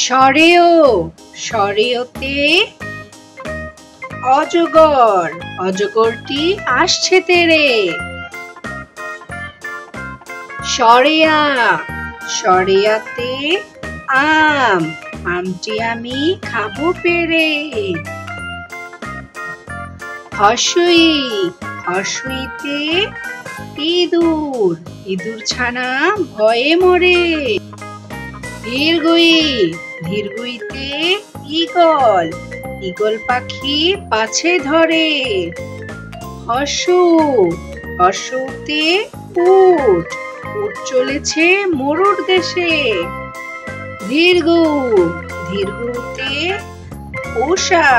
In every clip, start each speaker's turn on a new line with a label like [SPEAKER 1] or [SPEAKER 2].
[SPEAKER 1] সরেও সরেওতে অজগর, অজগরটি আসছে তেড়ে। সরেয়া সরেয়াতে আম, আমটি আমি খাবো পেড়ে। হর্ষই হর্ষইতে ইঁদুর, ইঁদুর ছানা ভয়ে মরে। ধীরগই ধীরগইতে ঈগল, ঈগল পাখি পাছে ধরে। হর্ষউ হর্ষউতে উট, উট চলেছে মরুর দেশে। দীর্ঘ দীর্ঘতে উষা,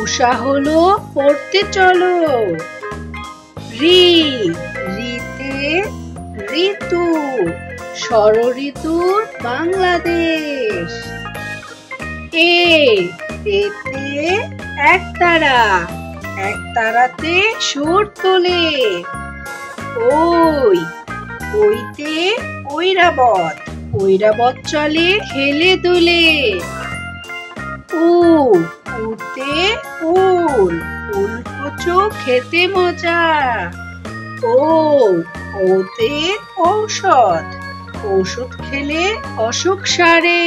[SPEAKER 1] উষা হলো পড়তে চলো। ঋ ঋতে ঋতু, ষড়ঋতুর বাংলাদেশ। এতে একতারা, একতারাতে সুর তোলে। ওইতে ঐরাবত, ঐরাবত চলে হেলে দুলে। উতে উল, উলকচু খেতে মজা। ওতে ঔষধ, ঔষধ খেলে অসুখ সারে।